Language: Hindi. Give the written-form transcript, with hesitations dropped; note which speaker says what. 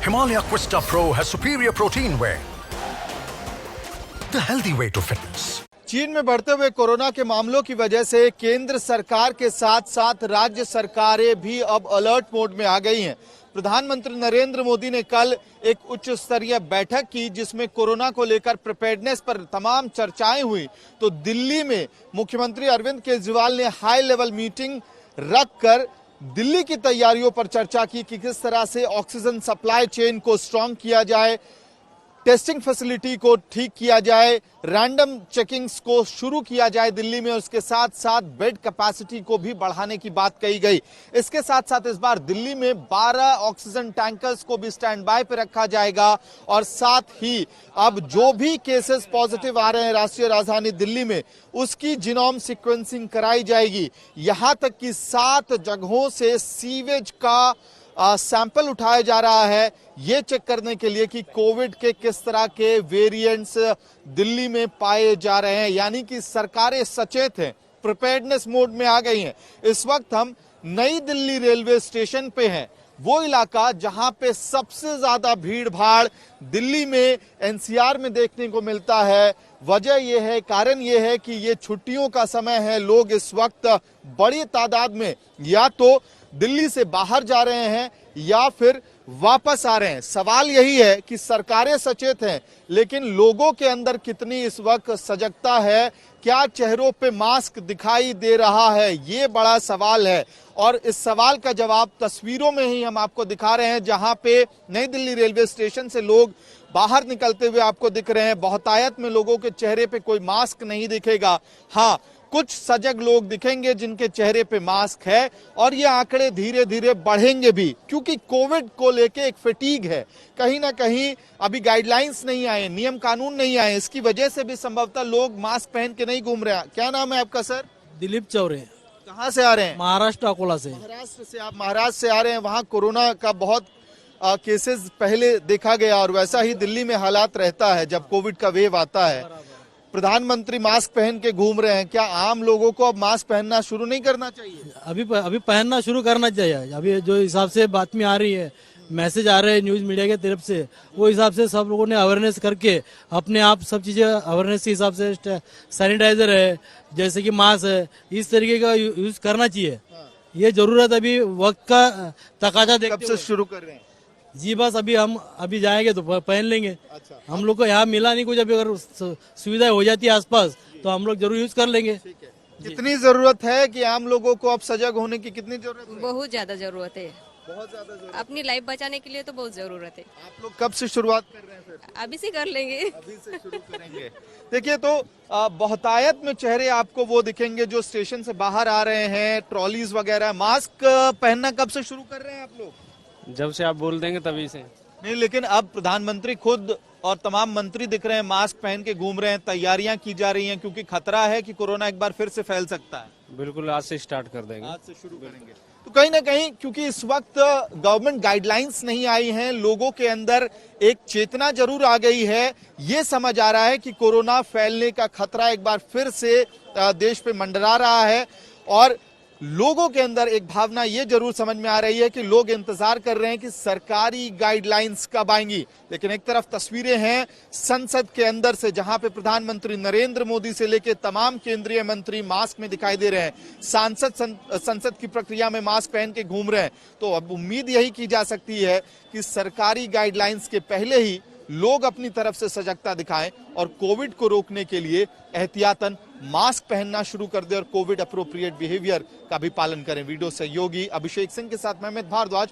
Speaker 1: Himalaya Questa Pro has superior protein whey, the healthy way to fitness.
Speaker 2: चीन में बढ़ते हुए कोरोना के मामलों की वजह से केंद्र सरकार के साथ साथ राज्य सरकारें भी अब अलर्ट मोड में आ गई हैं। प्रधानमंत्री नरेंद्र मोदी ने कल एक उच्च स्तरीय बैठक की जिसमें कोरोना को लेकर प्रिपेयर्डनेस पर तमाम चर्चाएं हुई। तो दिल्ली में मुख्यमंत्री अरविंद केजरीवाल ने हाई लेवल मीटिंग रखकर दिल्ली की तैयारियों पर चर्चा की कि किस तरह से ऑक्सीजन सप्लाई चेन को स्ट्रांग किया जाए, टेस्टिंग फैसिलिटी को ठीक किया जाए, रैंडम चेकिंग्स को शुरू किया जाए दिल्ली में, उसके साथ साथ बेड कैपेसिटी को भी बढ़ाने की बात कही गई। इसके साथ साथ इस बार दिल्ली में 12 ऑक्सीजन टैंकर्स को भी स्टैंड बाय पे रखा जाएगा और साथ ही अब जो भी केसेस पॉजिटिव आ रहे हैं राष्ट्रीय राजधानी दिल्ली में उसकी जीनोम सीक्वेंसिंग कराई जाएगी। यहां तक कि 7 जगहों से सीवेज का सैंपल उठाया जा रहा है ये चेक करने के लिए कि कोविड के किस तरह के वेरिएंट्स दिल्ली में पाए जा रहे हैं। यानी कि सरकारें सचेत हैं, प्रिपेयर्डनेस मोड में आ गई हैं। इस वक्त हम नई दिल्ली रेलवे स्टेशन पे हैं, वो इलाका जहां पे सबसे ज्यादा भीड़ भाड़ दिल्ली में एनसीआर में देखने को मिलता है। वजह यह है, कारण यह है कि ये छुट्टियों का समय है। लोग इस वक्त बड़ी तादाद में या तो दिल्ली से बाहर जा रहे हैं या फिर वापस आ रहे हैं। सवाल यही है कि सरकारें सचेत हैं, लेकिन लोगों के अंदर कितनी इस वक्त सजगता है, क्या चेहरों पे मास्क दिखाई दे रहा है, ये बड़ा सवाल है। और इस सवाल का जवाब तस्वीरों में ही हम आपको दिखा रहे हैं, जहां पे नई दिल्ली रेलवे स्टेशन से लोग बाहर निकलते हुए आपको दिख रहे हैं। बहुतायत में लोगों के चेहरे पे कोई मास्क नहीं दिखेगा। हाँ, कुछ सजग लोग दिखेंगे जिनके चेहरे पे मास्क है और ये आंकड़े धीरे धीरे बढ़ेंगे भी, क्योंकि कोविड को लेके एक फटीग है। कहीं ना कहीं अभी गाइडलाइंस नहीं आए, नियम कानून नहीं आए, इसकी वजह से भी संभवतः लोग मास्क पहन के नहीं घूम रहे हैं। क्या नाम है आपका सर?
Speaker 3: दिलीप चौरे।
Speaker 2: कहाँ से आ रहे हैं?
Speaker 3: महाराष्ट्र, अकोला से।
Speaker 2: महाराष्ट्र से। आप महाराष्ट्र से आ रहे हैं, वहाँ कोरोना का बहुत केसेस पहले देखा गया और वैसा ही दिल्ली में हालात रहता है जब कोविड का वेव आता है। प्रधानमंत्री मास्क पहन के घूम रहे हैं, क्या आम लोगों को अब मास्क पहनना शुरू नहीं करना चाहिए?
Speaker 3: अभी पहनना शुरू करना चाहिए। अभी जो हिसाब से बातमी आ रही है, मैसेज आ रहे हैं न्यूज मीडिया के तरफ से, वो हिसाब से सब लोगों ने अवेयरनेस करके अपने आप सब चीजें अवेयरनेस के हिसाब से सैनिटाइजर है, जैसे कि मास्क है, इस तरीके का यूज करना चाहिए। ये जरूरत अभी वक्त का तकाजा देखते
Speaker 2: कब से शुरू कर रहे हैं?
Speaker 3: जी बस अभी जाएंगे तो पहन लेंगे।
Speaker 2: अच्छा।
Speaker 3: हम लोग को यहाँ मिला नहीं कुछ, अभी अगर सुविधा हो जाती है आसपास तो हम लोग जरूर यूज कर लेंगे।
Speaker 2: कितनी जरूरत है कि आम लोगों को अब सजग होने की कितनी जरूरत है?
Speaker 4: बहुत ज्यादा जरूरत है।
Speaker 2: बहुत ज्यादा जरूरत।
Speaker 4: अपनी लाइफ बचाने के लिए तो बहुत जरूरत है।
Speaker 2: आप लोग कब से शुरुआत कर रहे हैं फिर?
Speaker 4: अभी से कर लेंगे।
Speaker 2: अभी से शुरू करेंगे। देखिए तो बहुतायत में चेहरे आपको वो दिखेंगे जो स्टेशन से बाहर आ रहे हैं, ट्रॉलीज वगैरह। मास्क पहनना कब से शुरू कर रहे हैं आप लोग?
Speaker 5: जब से आप बोल देंगे तभी से।
Speaker 2: नहीं, लेकिन अब प्रधानमंत्री खुद और तमाम मंत्री दिख रहे हैं मास्क पहन के घूम रहे हैं, तैयारियां की जा रही हैं क्योंकि खतरा है कि कोरोना एक बार फिर से फैल सकता है।
Speaker 5: बिल्कुल, आज से स्टार्ट कर देंगे।
Speaker 2: आज से शुरू करेंगे। तो कहीं ना कहीं क्योंकि इस वक्त गवर्नमेंट गाइडलाइंस नहीं आई हैं, लोगों के अंदर एक चेतना जरूर आ गई है। ये समझ आ रहा है कि कोरोना फैलने का खतरा एक बार फिर से देश पे मंडरा रहा है और लोगों के अंदर एक भावना ये जरूर समझ में आ रही है कि लोग इंतजार कर रहे हैं कि सरकारी गाइडलाइंस कब आएंगी। लेकिन एक तरफ तस्वीरें हैं संसद के अंदर से, जहां पे प्रधानमंत्री नरेंद्र मोदी से लेकर तमाम केंद्रीय मंत्री मास्क में दिखाई दे रहे हैं। सांसद संसद की प्रक्रिया में मास्क पहन के घूम रहे हैं। तो अब उम्मीद यही की जा सकती है कि सरकारी गाइडलाइंस के पहले ही लोग अपनी तरफ से सजगता दिखाएं और कोविड को रोकने के लिए एहतियातन मास्क पहनना शुरू कर दे और कोविड अप्रोप्रिएट बिहेवियर का भी पालन करें। वीडियो सहयोगी अभिषेक सिंह के साथ मैं अमित भारद्वाज।